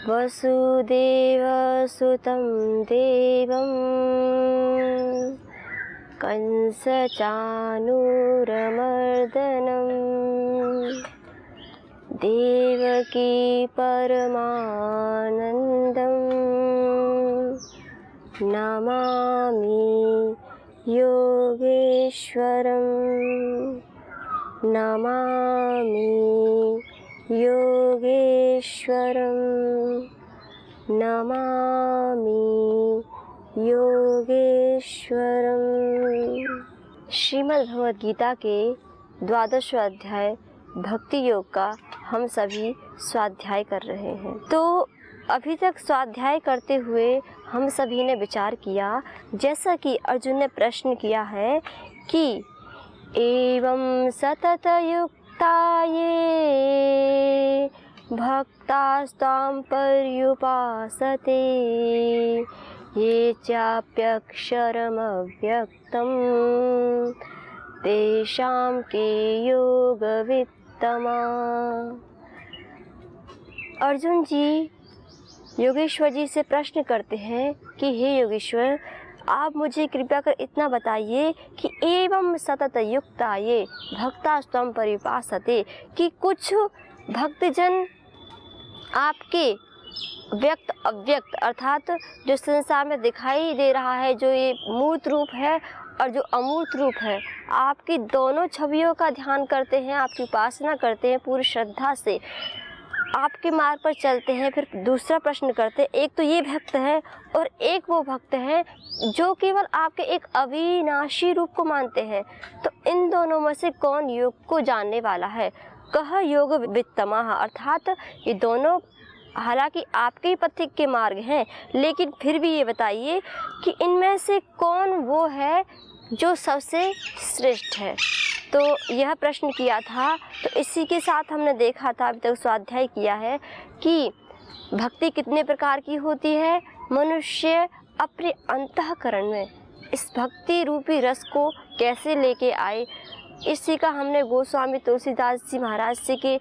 वसुदेवसुतं देवं कंसचाणूरमर्दनं देवकी परमानन्दं नमामि योगेश्वरं नमामि योगेश्वरं नमामि योगेश्वरं। श्रीमद् भगवद गीता के 12वें अध्याय भक्ति योग का हम सभी स्वाध्याय कर रहे हैं। तो अभी तक स्वाध्याय करते हुए हम सभी ने विचार किया, जैसा कि अर्जुन ने प्रश्न किया है कि एवं सतत युक्ता ये भक्तास्त्वां पर्युपासते ये चाप्यक्षरमव्यक्तं तेषां के योगवित्तमा। अर्जुन जी योगेश्वर जी से प्रश्न करते हैं कि हे योगेश्वर, आप मुझे कृपया कर इतना बताइए कि एवं सतत युक्ता ये भक्तास्त्वं पर्युपासते, कि कुछ भक्तजन आपके व्यक्त अव्यक्त अर्थात जो संसार में दिखाई दे रहा है, जो ये मूर्त रूप है और जो अमूर्त रूप है, आपकी दोनों छवियों का ध्यान करते हैं, आपकी उपासना करते हैं पूरी श्रद्धा से, आपके मार्ग पर चलते हैं। फिर दूसरा प्रश्न करते हैं, एक तो ये भक्त है और एक वो भक्त है जो केवल आपके एक अविनाशी रूप को मानते हैं। तो इन दोनों में से कौन योग को जानने वाला है? कह योग वित्तमः, अर्थात ये दोनों हालांकि आपके ही पथिक के मार्ग हैं, लेकिन फिर भी ये बताइए कि इनमें से कौन वो है जो सबसे श्रेष्ठ है। तो यह प्रश्न किया था। तो इसी के साथ हमने देखा था, अभी तक स्वाध्याय किया है कि भक्ति कितने प्रकार की होती है। मनुष्य अपने अंतःकरण में इस भक्ति रूपी रस को कैसे लेके आए, इसी का हमने गोस्वामी तुलसीदास जी महाराज जी के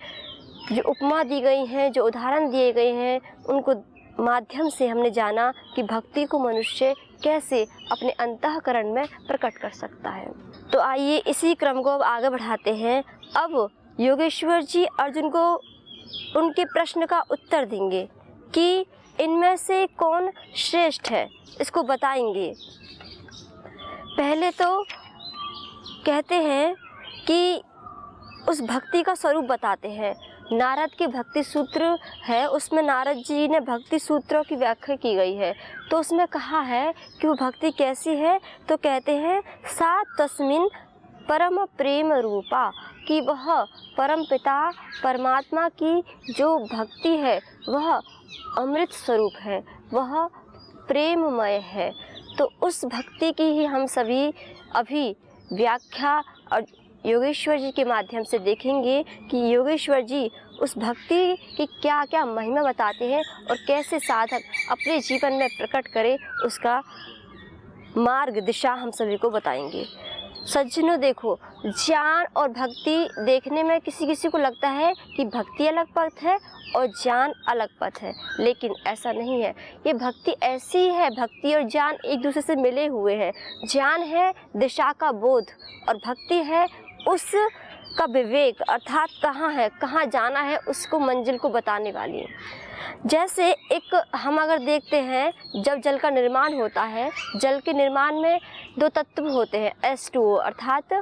जो उपमा दी गई हैं, जो उदाहरण दिए गए हैं, उनको माध्यम से हमने जाना कि भक्ति को मनुष्य कैसे अपने अंतःकरण में प्रकट कर सकता है। तो आइए इसी क्रम को अब आगे बढ़ाते हैं। अब योगेश्वर जी अर्जुन को उनके प्रश्न का उत्तर देंगे कि इनमें से कौन श्रेष्ठ है, इसको बताएंगे। पहले तो कहते हैं कि उस भक्ति का स्वरूप बताते हैं। नारद के भक्ति सूत्र है, उसमें नारद जी ने भक्ति सूत्रों की व्याख्या की गई है। तो उसमें कहा है कि वो भक्ति कैसी है, तो कहते हैं सा तस्मिन् परम प्रेम रूपा, कि वह परम पिता परमात्मा की जो भक्ति है वह अमृत स्वरूप है, वह प्रेममय है। तो उस भक्ति की ही हम सभी अभी व्याख्या और योगेश्वर जी के माध्यम से देखेंगे कि योगेश्वर जी उस भक्ति की क्या क्या महिमा बताते हैं और कैसे साधक अपने जीवन में प्रकट करे, उसका मार्ग दिशा हम सभी को बताएंगे। सज्जनों देखो, ज्ञान और भक्ति देखने में किसी किसी को लगता है कि भक्ति अलग पथ है और ज्ञान अलग पथ है, लेकिन ऐसा नहीं है। ये भक्ति ऐसी है, भक्ति और ज्ञान एक दूसरे से मिले हुए हैं। ज्ञान है दिशा का बोध और भक्ति है उस का विवेक, अर्थात कहाँ है, कहाँ जाना है, उसको मंजिल को बताने वाली है। जैसे एक हम अगर देखते हैं, जब जल का निर्माण होता है, जल के निर्माण में दो तत्व होते हैं, H2O अर्थात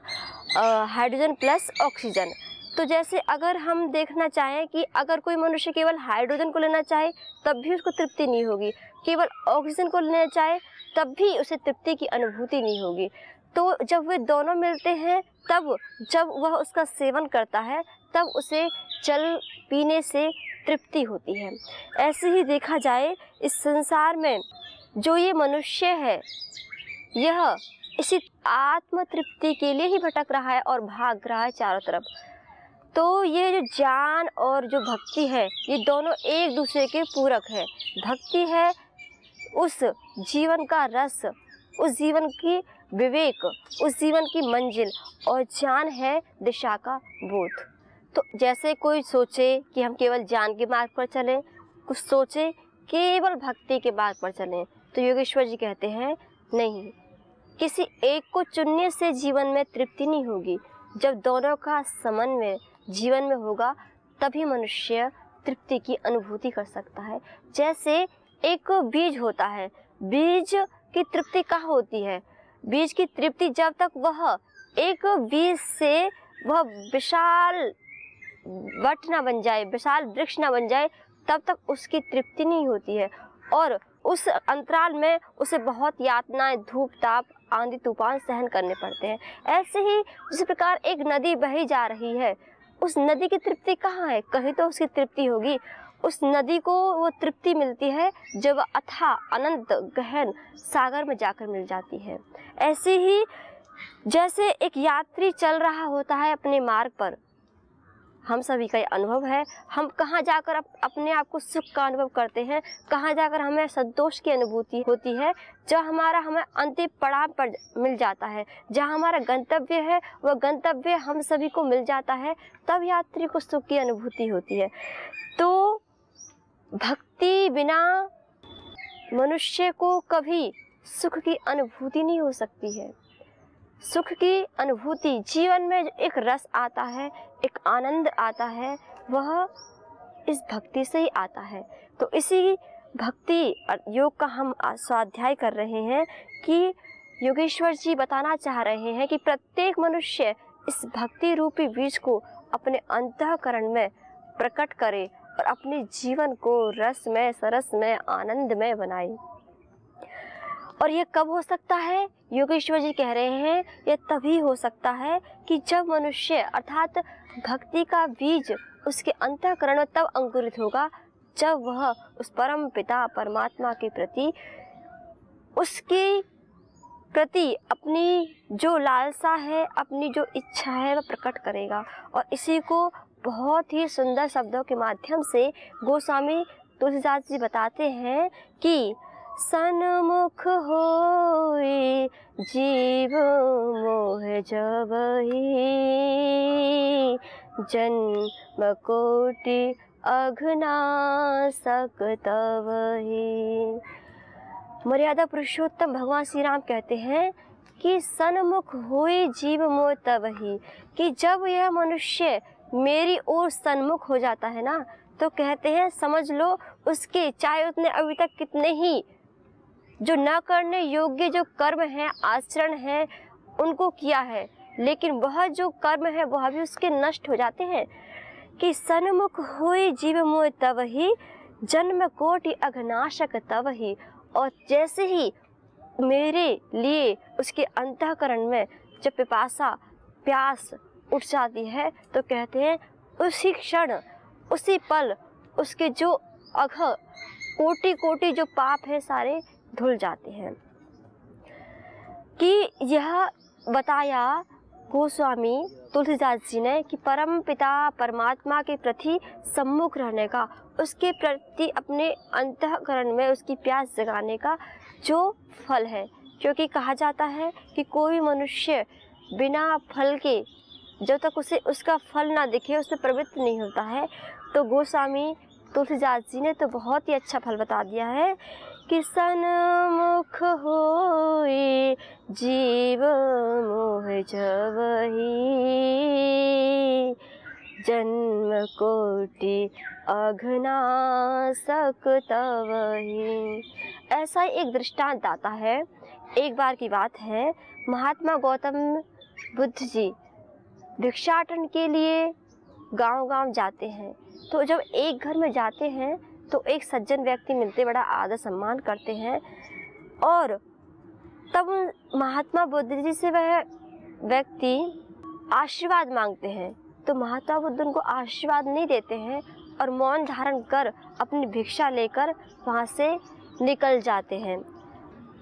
हाइड्रोजन प्लस ऑक्सीजन। तो जैसे अगर हम देखना चाहें कि अगर कोई मनुष्य केवल हाइड्रोजन को लेना चाहे तब भी उसको तृप्ति नहीं होगी, केवल ऑक्सीजन को लेना चाहे तब भी उसे तृप्ति की अनुभूति नहीं होगी। तो जब वे दोनों मिलते हैं, तब जब वह उसका सेवन करता है तब उसे जल पीने से तृप्ति होती है। ऐसे ही देखा जाए इस संसार में जो ये मनुष्य है, यह इसी आत्म तृप्ति के लिए ही भटक रहा है और भाग रहा है चारों तरफ। तो ये जो ज्ञान और जो भक्ति है, ये दोनों एक दूसरे के पूरक है। भक्ति है उस जीवन का रस, उस जीवन की विवेक, उस जीवन की मंजिल, और ज्ञान है दिशा का बोध। तो जैसे कोई सोचे कि हम केवल ज्ञान के मार्ग पर चलें, कुछ सोचें, केवल भक्ति के मार्ग पर चलें। तो योगेश्वर जी कहते हैं नहीं, किसी एक को चुनने से जीवन में तृप्ति नहीं होगी। जब दोनों का समन्वय जीवन में होगा तभी मनुष्य तृप्ति की अनुभूति कर सकता है। जैसे एक बीज होता है, बीज की तृप्ति कहाँ होती है? बीज की तृप्ति जब तक वह एक बीज से वह विशाल वट ना बन जाए, विशाल वृक्ष ना बन जाए, तब तक उसकी तृप्ति नहीं होती है। और उस अंतराल में उसे बहुत यातनाएं, धूप ताप, आंधी तूफान सहन करने पड़ते हैं। ऐसे ही जिस प्रकार एक नदी बही जा रही है, उस नदी की तृप्ति कहाँ है? कहीं तो उसकी तृप्ति होगी। उस नदी को वो तृप्ति मिलती है जब अथाह अनंत गहन सागर में जाकर मिल जाती है। ऐसे ही जैसे एक यात्री चल रहा होता है अपने मार्ग पर, हम सभी का ये अनुभव है, हम कहाँ जाकर अपने आप को सुख का अनुभव करते हैं, कहाँ जाकर हमें संतोष की अनुभूति होती है, जब हमें अंतिम पड़ाव पर मिल जाता है, जहाँ हमारा गंतव्य है वह गंतव्य हम सभी को मिल जाता है, तब यात्री को सुख की अनुभूति होती है। तो भक्ति बिना मनुष्य को कभी सुख की अनुभूति नहीं हो सकती है। सुख की अनुभूति, जीवन में एक रस आता है, एक आनंद आता है, वह इस भक्ति से ही आता है। तो इसी भक्ति योग का हम स्वाध्याय कर रहे हैं कि योगेश्वर जी बताना चाह रहे हैं कि प्रत्येक मनुष्य इस भक्ति रूपी बीज को अपने अंतःकरण में प्रकट करे और अपने जीवन को रसमय, सरसमय, आनंदमय बनाए। और ये कब हो सकता है? योगेश्वर जी कह रहे हैं ये तभी हो सकता है कि जब मनुष्य अर्थात भक्ति का बीज उसके अंतःकरण में तब अंकुरित होगा जब वह उस परम पिता परमात्मा के प्रति, उसके प्रति अपनी जो लालसा है, अपनी जो इच्छा है वह प्रकट करेगा। और इसी को बहुत ही सुंदर शब्दों के माध्यम से गोस्वामी तुलसीदास जी बताते हैं कि सन्मुख होई जीव मोह जबहि, जन्म कोटि अघनासक तबहि। मर्यादा पुरुषोत्तम भगवान श्री राम कहते हैं कि सन्मुख होई जीव मोह तबहि, कि जब यह मनुष्य मेरी ओर सन्मुख हो जाता है ना, तो कहते हैं समझ लो उसके चाहे उसने अभी तक कितने ही जो न करने योग्य जो कर्म हैं, आचरण हैं, उनको किया है, लेकिन वह जो कर्म है वह भी उसके नष्ट हो जाते हैं। कि सन्मुख हुई जीव मोह तबहि, जन्म कोटि अघनाशक तबहि। और जैसे ही मेरे लिए उसके अंतःकरण में जब पिपासा, प्यास उठ जाती है, तो कहते हैं उसी क्षण, उसी पल उसके जो अघ कोटि कोटि जो पाप है सारे धुल जाते हैं। कि यह बताया गोस्वामी तुलसीदास जी ने कि परम पिता परमात्मा के प्रति सम्मुख रहने का, उसके प्रति अपने अंतःकरण में उसकी प्यास जगाने का जो फल है। क्योंकि कहा जाता है कि कोई मनुष्य बिना फल के जब तक उसे उसका फल ना दिखे उसमें प्रवृत्त नहीं होता है। तो गोस्वामी तुलसीदास जी ने तो बहुत ही अच्छा फल बता दिया है कि सन्मुख होई जीव मोह जबहि, जन्म कोटि अघनासक तबहि। ऐसा ही एक दृष्टांत आता है। एक बार की बात है, महात्मा गौतम बुद्ध जी भिक्षाटन के लिए गांव-गांव जाते हैं। तो जब एक घर में जाते हैं तो एक सज्जन व्यक्ति मिलते, बड़ा आदर सम्मान करते हैं, और तब महात्मा बुद्ध जी से वह व्यक्ति आशीर्वाद मांगते हैं। तो महात्मा बुद्ध उनको आशीर्वाद नहीं देते हैं और मौन धारण कर अपनी भिक्षा लेकर वहाँ से निकल जाते हैं।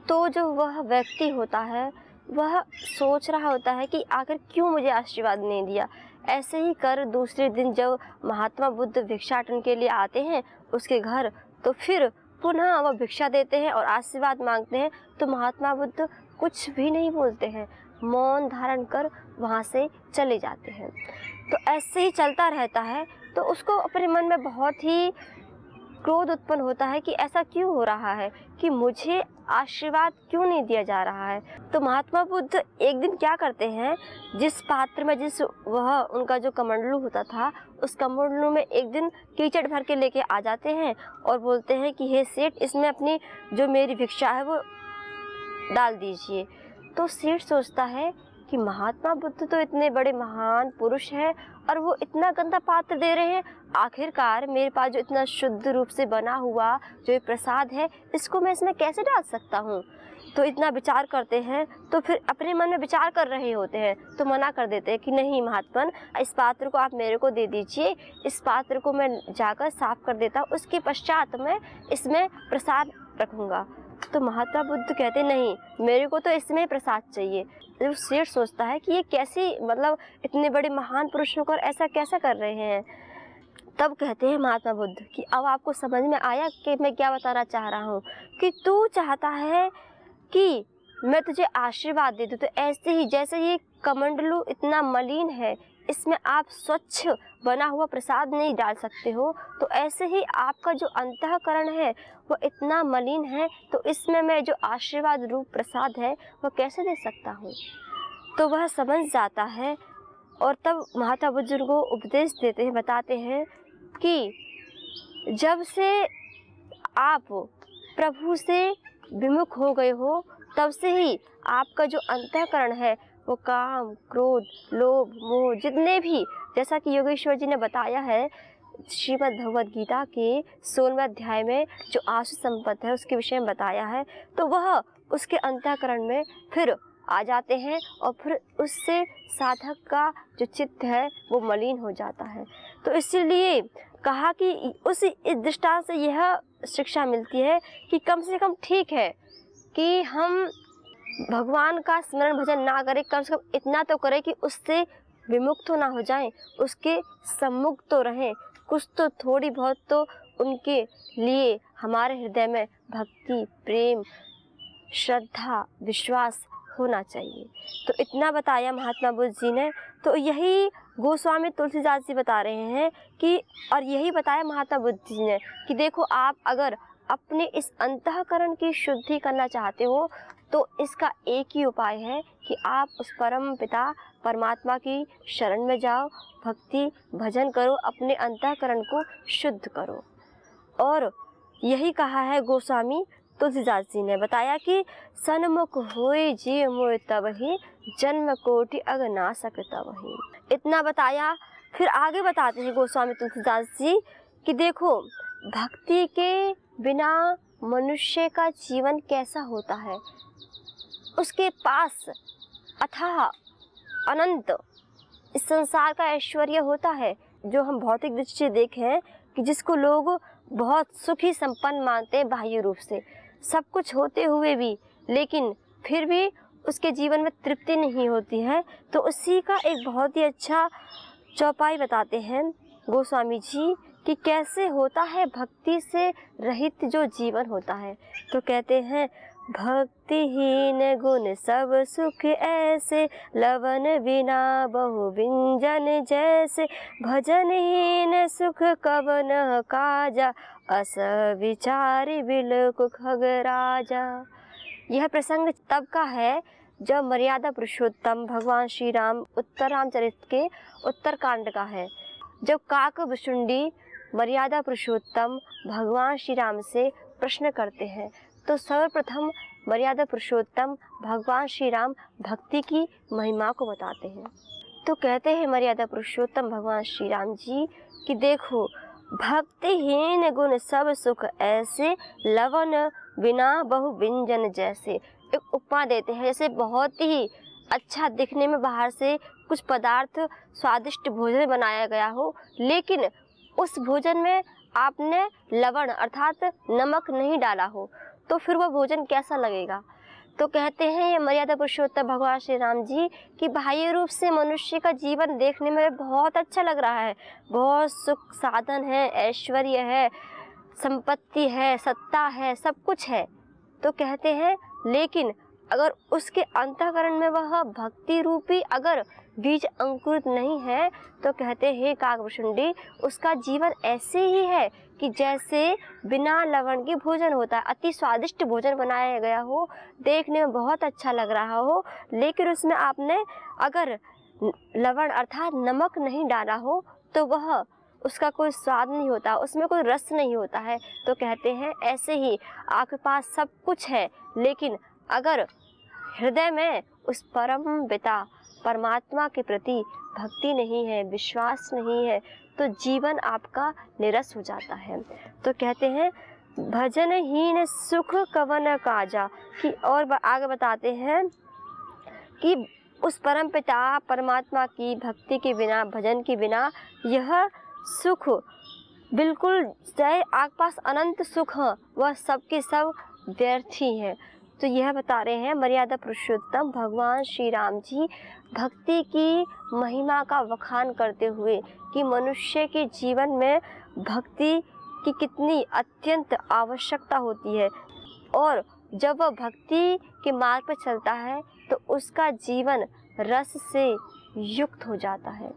तो जो वह व्यक्ति होता है वह सोच रहा होता है कि आखिर क्यों मुझे आशीर्वाद नहीं दिया। ऐसे ही कर दूसरे दिन जब महात्मा बुद्ध भिक्षाटन के लिए आते हैं उसके घर, तो फिर पुनः वह भिक्षा देते हैं और आशीर्वाद मांगते हैं। तो महात्मा बुद्ध कुछ भी नहीं बोलते हैं, मौन धारण कर वहाँ से चले जाते हैं। तो ऐसे ही चलता रहता है। तो उसको अपने मन में बहुत ही क्रोध उत्पन्न होता है कि ऐसा क्यों हो रहा है, कि मुझे आशीर्वाद क्यों नहीं दिया जा रहा है। तो महात्मा बुद्ध एक दिन क्या करते हैं, जिस पात्र में वह उनका जो कमंडलू होता था, उस कमंडलू में एक दिन कीचड़ भर के लेके आ जाते हैं और बोलते हैं कि हे सेठ, इसमें अपनी जो मेरी भिक्षा है वो डाल दीजिए। तो सेठ सोचता है कि महात्मा बुद्ध तो इतने बड़े महान पुरुष हैं और वो इतना गंदा पात्र दे रहे हैं, आखिरकार मेरे पास जो इतना शुद्ध रूप से बना हुआ जो ये प्रसाद है, इसको मैं इसमें कैसे डाल सकता हूँ। तो इतना विचार करते हैं, तो फिर अपने मन में विचार कर रहे होते हैं तो मना कर देते हैं कि नहीं महात्मन, इस पात्र को आप मेरे को दे दीजिए, इस पात्र को मैं जाकर साफ कर देता हूँ, उसके पश्चात मैं इसमें प्रसाद रखूँगा। तो महात्मा बुद्ध कहते नहीं, मेरे को तो इसमें प्रसाद चाहिए। तो सेठ सोचता है कि ये कैसी, मतलब इतने बड़े महान पुरुष होकर ऐसा कैसा कर रहे हैं। तब कहते हैं महात्मा बुद्ध कि अब आपको समझ में आया कि मैं क्या बताना चाह रहा हूँ, कि तू चाहता है कि मैं तुझे आशीर्वाद दे दूँ, तो ऐसे ही जैसे ये कमंडलू इतना मलिन है, इसमें आप स्वच्छ बना हुआ प्रसाद नहीं डाल सकते हो, तो ऐसे ही आपका जो अंतःकरण है वो इतना मलिन है, तो इसमें मैं जो आशीर्वाद रूप प्रसाद है वह कैसे दे सकता हूँ। तो वह समझ जाता है और तब महात्मा बुद्ध को उपदेश देते हैं, बताते हैं कि जब से आप प्रभु से विमुख हो गए हो, तब से ही आपका जो अंतःकरण है वो काम, क्रोध, लोभ, मोह, जितने भी, जैसा कि योगेश्वर जी ने बताया है श्रीमद् भगवद गीता के 16वें अध्याय में जो आसु संपत्ति है उसके विषय में बताया है, तो वह उसके अंतःकरण में फिर आ जाते हैं और फिर उससे साधक का जो चित्त है वो मलिन हो जाता है। तो इसीलिए कहा कि उस दृष्टांत से यह शिक्षा मिलती है कि कम से कम ठीक है कि हम भगवान का स्मरण भजन ना करें, कम से कम इतना तो करें कि उससे विमुख तो ना हो जाएं, उसके सम्मुख तो रहें, कुछ तो थोड़ी बहुत तो उनके लिए हमारे हृदय में भक्ति, प्रेम, श्रद्धा, विश्वास होना चाहिए। तो इतना बताया महात्मा बुद्ध जी ने। तो यही गोस्वामी तुलसीदास जी बता रहे हैं कि, और यही बताया महात्मा बुद्ध जी ने कि देखो, आप अगर अपने इस अंतःकरण की शुद्धि करना चाहते हो तो इसका एक ही उपाय है कि आप उस परम पिता परमात्मा की शरण में जाओ, भक्ति भजन करो, अपने अंतःकरण को शुद्ध करो। और यही कहा है गोस्वामी तुलसीदास जी ने, बताया कि सन्मुख होए जी मोय तब ही, जन्म कोटि अगनासक तब ही। इतना बताया। फिर आगे बताते हैं गोस्वामी तुलसीदास जी कि देखो, भक्ति के बिना मनुष्य का जीवन कैसा होता है। उसके पास अथाह अनंत इस संसार का ऐश्वर्य होता है, जो हम भौतिक दृष्टि से देखें कि जिसको लोग बहुत सुखी संपन्न मानते हैं बाह्य रूप से, सब कुछ होते हुए भी, लेकिन फिर भी उसके जीवन में तृप्ति नहीं होती है। तो उसी का एक बहुत ही अच्छा चौपाई बताते हैं गोस्वामी जी कि कैसे होता है भक्ति से रहित जो जीवन होता है। तो कहते हैं, भक्तिहीन गुण सब सुख ऐसे, लवन बिना बहु व्यंजन जैसे, भजनहीन सुख कवन काजा, अस विचारी बिलकु खगराजा। यह प्रसंग तब का है जब मर्यादा पुरुषोत्तम भगवान श्री राम उत्तर रामचरित के उत्तरकांड का है, जब काकभुशुंडी मर्यादा पुरुषोत्तम भगवान श्री राम से प्रश्न करते हैं। तो सर्वप्रथम मर्यादा पुरुषोत्तम भगवान श्री राम भक्ति की महिमा को बताते हैं। तो कहते हैं मर्यादा पुरुषोत्तम भगवान श्री राम जी कि देखो, भक्तिहीन गुण सब सुख ऐसे, लवन बिना बहु व्यंजन जैसे। एक उपमा देते हैं, जैसे बहुत ही अच्छा दिखने में बाहर से कुछ पदार्थ स्वादिष्ट भोजन बनाया गया हो, लेकिन उस भोजन में आपने लवण अर्थात नमक नहीं डाला हो, तो फिर वह भोजन कैसा लगेगा। तो कहते हैं ये मर्यादा पुरुषोत्तम भगवान श्री राम जी कि बाह्य रूप से मनुष्य का जीवन देखने में बहुत अच्छा लग रहा है, बहुत सुख साधन है, ऐश्वर्य है, संपत्ति है, सत्ता है, सब कुछ है। तो कहते हैं लेकिन अगर उसके अंतःकरण में वह भक्ति रूपी अगर बीज अंकुरित नहीं है तो कहते हैं काकभूषुंडी उसका जीवन ऐसे ही है कि जैसे बिना लवण के भोजन होता है। अति स्वादिष्ट भोजन बनाया गया हो, देखने में बहुत अच्छा लग रहा हो, लेकिन उसमें आपने अगर लवण अर्थात नमक नहीं डाला हो तो वह उसका कोई स्वाद नहीं होता, उसमें कोई रस नहीं होता है। तो कहते हैं ऐसे ही आपके पास सब कुछ है, लेकिन अगर हृदय में उस परम पिता परमात्मा के प्रति भक्ति नहीं है, विश्वास नहीं है, तो जीवन आपका निरस हो जाता है। तो कहते हैं भजनहीन सुख कवन काजा कि, और आगे बताते हैं कि उस परम पिता परमात्मा की भक्ति के बिना, भजन के बिना यह सुख बिल्कुल, चाहे आपके पास अनंत सुख है, वह सब के सब व्यर्थ ही है। तो यह बता रहे हैं मर्यादा पुरुषोत्तम भगवान श्री राम जी भक्ति की महिमा का वखान करते हुए कि मनुष्य के जीवन में भक्ति की कितनी अत्यंत आवश्यकता होती है, और जब वह भक्ति के मार्ग पर चलता है तो उसका जीवन रस से युक्त हो जाता है।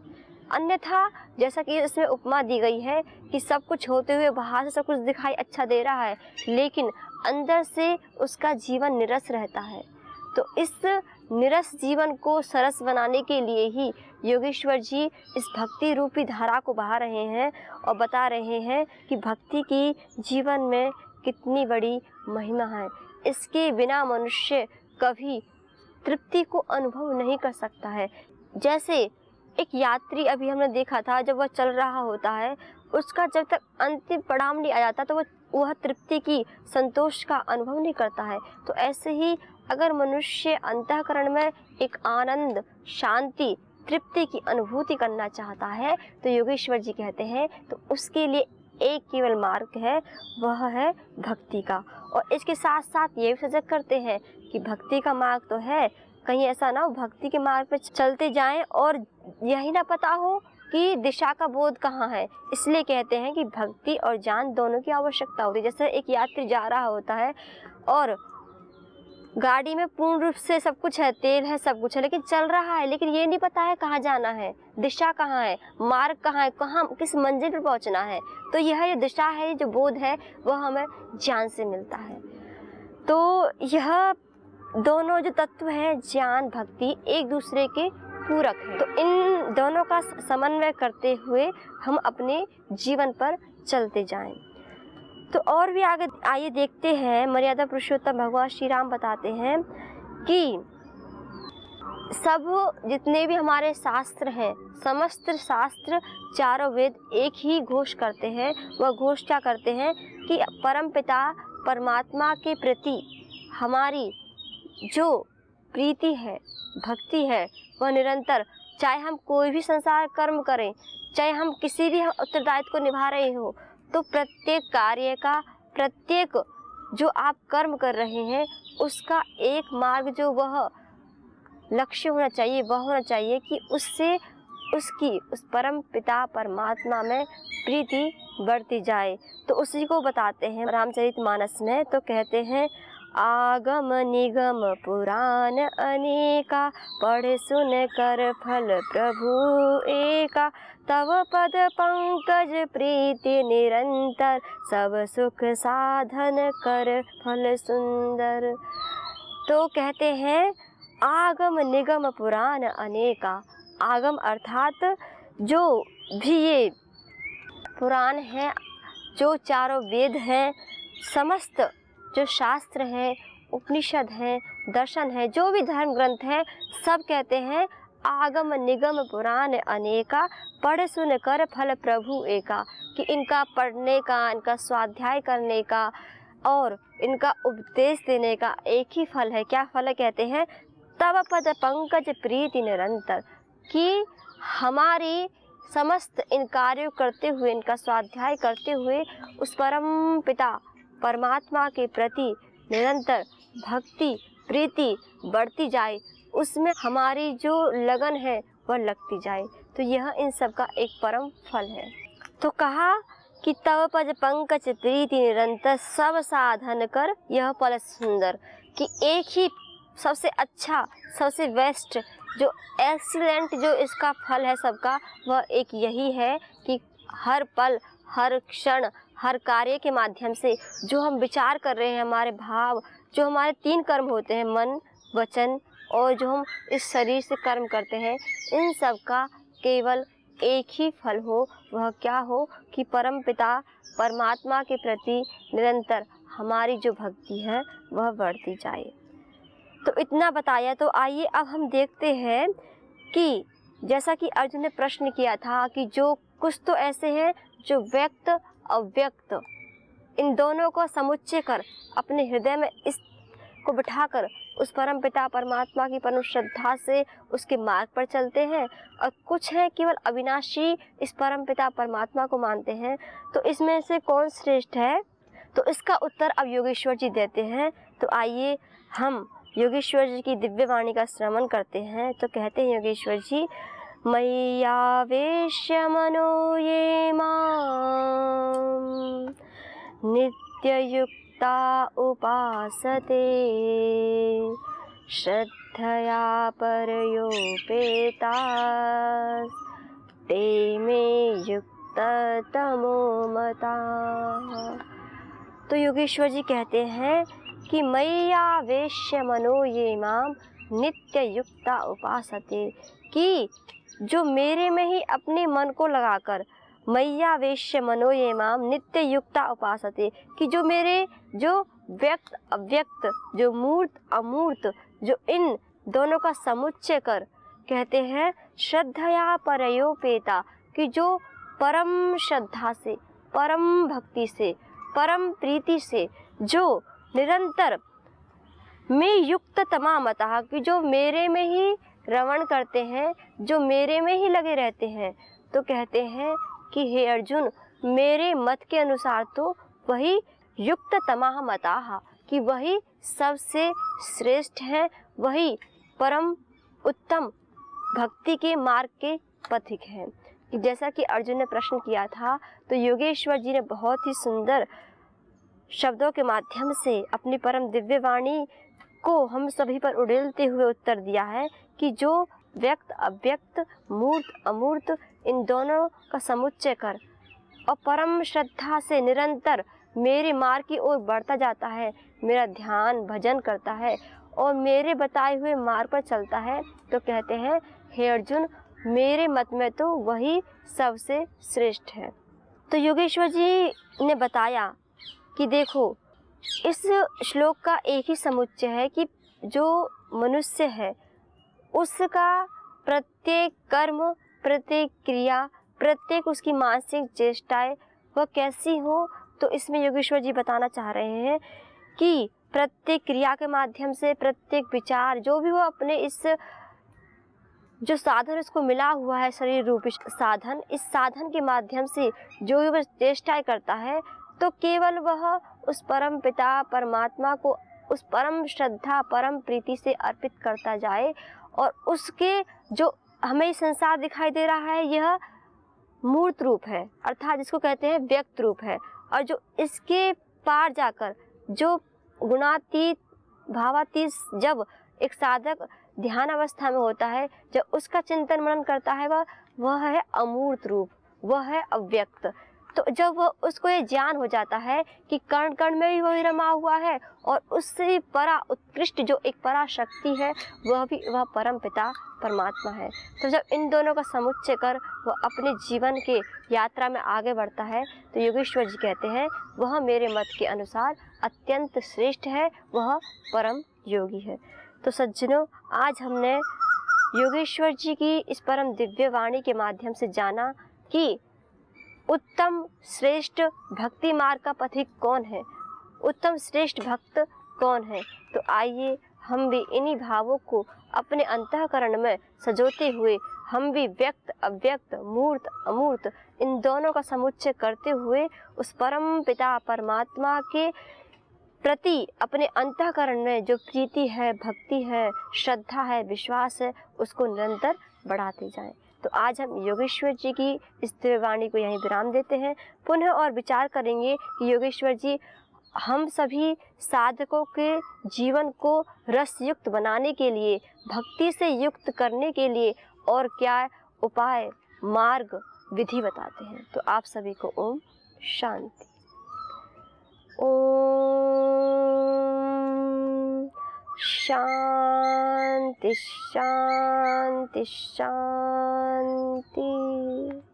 अन्यथा जैसा कि इसमें उपमा दी गई है कि सब कुछ होते हुए बाहर से सब कुछ दिखाई अच्छा दे रहा है, लेकिन अंदर से उसका जीवन निरस रहता है। तो इस निरस जीवन को सरस बनाने के लिए ही योगेश्वर जी इस भक्ति रूपी धारा को बहा रहे हैं और बता रहे हैं कि भक्ति की जीवन में कितनी बड़ी महिमा है। इसके बिना मनुष्य कभी तृप्ति को अनुभव नहीं कर सकता है। जैसे एक यात्री अभी हमने देखा था, जब वह चल रहा होता है, उसका जब तक अंतिम पड़ाव नहीं आ जाता तो वह तृप्ति की, संतोष का अनुभव नहीं करता है। तो ऐसे ही अगर मनुष्य अंतःकरण में एक आनंद, शांति, तृप्ति की अनुभूति करना चाहता है तो योगेश्वर जी कहते हैं तो उसके लिए एक केवल मार्ग है, वह है भक्ति का। और इसके साथ साथ ये भी सजग करते हैं कि भक्ति का मार्ग तो है, कहीं ऐसा ना हो भक्ति के मार्ग पर चलते जाएं और यही ना पता हो कि दिशा का बोध कहाँ है। इसलिए कहते हैं कि भक्ति और ज्ञान दोनों की आवश्यकता होती है। जैसे एक यात्री जा रहा होता है और गाड़ी में पूर्ण रूप से सब कुछ है, तेल है, सब कुछ है, लेकिन चल रहा है, लेकिन ये नहीं पता है कहाँ जाना है, दिशा कहाँ है, मार्ग कहाँ है, कहाँ किस मंजिल पर पहुँचना है। तो यह दिशा है, जो बोध है, वह हमें ज्ञान से मिलता है। तो यह दोनों जो तत्व हैं, ज्ञान, भक्ति, एक दूसरे के पूरक हैं। तो इन दोनों का समन्वय करते हुए हम अपने जीवन पर चलते जाएं। तो और भी आगे आइए देखते हैं, मर्यादा पुरुषोत्तम भगवान श्री राम बताते हैं कि सब जितने भी हमारे शास्त्र हैं, समस्त शास्त्र, चारों वेद एक ही घोष करते हैं। वह घोष क्या करते हैं कि परम पिता परमात्मा के प्रति हमारी जो प्रीति है, भक्ति है, वह निरंतर, चाहे हम कोई भी संसार कर्म करें, चाहे हम किसी भी उत्तरदायित्व को निभा रहे हो, तो प्रत्येक कार्य का, प्रत्येक जो आप कर्म कर रहे हैं, उसका एक मार्ग, जो वह लक्ष्य होना चाहिए, वह होना चाहिए कि उससे उसकी उस परम पिता परमात्मा में प्रीति बढ़ती जाए। तो उसी को बताते हैं रामचरितमानस में। तो कहते हैं आगम निगम पुराण अनेका, पढ़े सुन कर फल प्रभु एका, तव पद पंकज प्रीति निरंतर, सब सुख साधन कर फल सुंदर। तो कहते हैं आगम निगम पुराण अनेका। आगम अर्थात जो भी ये पुराण है, जो चारों वेद हैं, समस्त जो शास्त्र हैं, उपनिषद हैं, दर्शन है, जो भी धर्म ग्रंथ हैं, सब कहते हैं आगम निगम पुराण अनेका, पढ़ सुन कर फल प्रभु एका, कि इनका पढ़ने का, इनका स्वाध्याय करने का और इनका उपदेश देने का एक ही फल है। क्या फल है? कहते हैं तव पद पंकज प्रीति निरंतर, कि हमारी समस्त इन कार्यों करते हुए, इनका स्वाध्याय करते हुए उस परम पिता परमात्मा के प्रति निरंतर भक्ति, प्रीति बढ़ती जाए, उसमें हमारी जो लगन है वह लगती जाए। तो यह इन सब का एक परम फल है। तो कहा कि तव पद पंकज प्रीति निरंतर, सब साधन कर यह फल सुंदर, कि एक ही सबसे अच्छा, सबसे बेस्ट, जो एक्सीलेंट जो इसका फल है सबका, वह एक यही है कि हर पल, हर क्षण, हर कार्य के माध्यम से जो हम विचार कर रहे हैं, हमारे भाव, जो हमारे 3 कर्म होते हैं, मन, वचन और जो हम इस शरीर से कर्म करते हैं, इन सब का केवल एक ही फल हो। वह क्या हो कि परम पिता परमात्मा के प्रति निरंतर हमारी जो भक्ति है वह बढ़ती जाए। तो इतना बताया, तो आइए अब हम देखते हैं कि जैसा कि अर्जुन ने प्रश्न किया था कि जो कुछ तो ऐसे हैं जो व्यक्त अव्यक्त इन दोनों को समुच्चय कर अपने हृदय में इसको बिठाकर उस परम पिता परमात्मा की परम श्रद्धा से उसके मार्ग पर चलते हैं, और कुछ हैं केवल अविनाशी इस परम पिता परमात्मा को मानते हैं। तो इसमें से कौन श्रेष्ठ है? तो इसका उत्तर अब योगेश्वर जी देते हैं। तो आइए हम योगेश्वर जी की दिव्य वाणी का श्रवण करते हैं। तो कहते हैं योगेश्वर जी, मय्यावेश्य मनो ये मां नित्ययुक्ता उपासते श्रद्धया परयोपेता ते मे युक्ततमो मता। तो योगेश्वर जी कहते हैं कि मय्यावेश्य मनो ये माम नित्य युक्ता उपासते, कि जो मेरे में ही अपने मन को लगाकर, मय्यावेश्य मनो ये माम नित्य युक्ता उपासते, कि जो मेरे जो व्यक्त अव्यक्त, जो मूर्त अमूर्त, जो इन दोनों का समुच्चय कर, कहते हैं श्रद्धया परयोपेता, कि जो परम श्रद्धा से, परम भक्ति से, परम प्रीति से, जो निरंतर में युक्त तमामतः, कि जो मेरे में ही रमण करते हैं, जो मेरे में ही लगे रहते हैं। तो कहते हैं कि हे अर्जुन, मेरे मत के अनुसार तो वही युक्त तमाह मताः, कि वही सबसे श्रेष्ठ है, वही परम उत्तम भक्ति के मार्ग के पथिक हैं। कि जैसा कि अर्जुन ने प्रश्न किया था, तो योगेश्वर जी ने बहुत ही सुंदर शब्दों के माध्यम से अपनी परम दिव्य वाणी को हम सभी पर उड़ेलते हुए उत्तर दिया है कि जो व्यक्त अव्यक्त, मूर्त अमूर्त, इन दोनों का समुच्चय कर और परम श्रद्धा से निरंतर मेरे मार्ग की ओर बढ़ता जाता है, मेरा ध्यान भजन करता है और मेरे बताए हुए मार्ग पर चलता है, तो कहते हैं हे अर्जुन, मेरे मत में तो वही सबसे श्रेष्ठ है। तो योगेश्वर जी ने बताया कि देखो, इस श्लोक का एक ही समुच्चय है कि जो मनुष्य है उसका प्रत्येक कर्म, प्रत्येक क्रिया, प्रत्येक उसकी मानसिक चेष्टाएं वह कैसी हो। तो इसमें योगेश्वर जी बताना चाह रहे हैं कि प्रत्येक क्रिया के माध्यम से, प्रत्येक विचार जो भी वो अपने इस जो साधन उसको मिला हुआ है, शरीर रूपी साधन, इस साधन के माध्यम से जो भी वह चेष्टाएं करता है, तो केवल वह उस परम पिता परमात्मा को उस परम श्रद्धा, परम प्रीति से अर्पित करता जाए। और उसके जो हमें संसार दिखाई दे रहा है, यह मूर्त रूप है, अर्थात जिसको कहते हैं व्यक्त रूप है। और जो इसके पार जाकर जो गुणातीत, भावातीत जब एक साधक ध्यान अवस्था में होता है, जब उसका चिंतन मनन करता है, वह है अमूर्त रूप, वह है अव्यक्त। तो जब वह उसको ये ज्ञान हो जाता है कि कण कण में भी वही रमा हुआ है और उससे परा उत्कृष्ट जो एक परा शक्ति है, वह परम पिता परमात्मा है। तो जब इन दोनों का समुच्चय कर वह अपने जीवन के यात्रा में आगे बढ़ता है, तो योगेश्वर जी कहते हैं वह मेरे मत के अनुसार अत्यंत श्रेष्ठ है, वह परम योगी है। तो सज्जनों, आज हमने योगेश्वर जी की इस परम दिव्य वाणी के माध्यम से जाना कि उत्तम श्रेष्ठ भक्ति मार्ग का पथिक कौन है, उत्तम श्रेष्ठ भक्त कौन है। तो आइए हम भी इन्हीं भावों को अपने अंतःकरण में सजोते हुए हम भी व्यक्त अव्यक्त, मूर्त अमूर्त, इन दोनों का समुच्चय करते हुए उस परम पिता परमात्मा के प्रति अपने अंतःकरण में जो प्रीति है, भक्ति है, श्रद्धा है, विश्वास है, उसको निरंतर बढ़ाते जाएं। तो आज हम योगेश्वर जी की इस दिव्य वाणी को यहीं विराम देते हैं। पुनः और विचार करेंगे कि योगेश्वर जी हम सभी साधकों के जीवन को रसयुक्त बनाने के लिए, भक्ति से युक्त करने के लिए और क्या उपाय, मार्ग, विधि बताते हैं। तो आप सभी को ओम शांति। ओम शांति शांति शांति।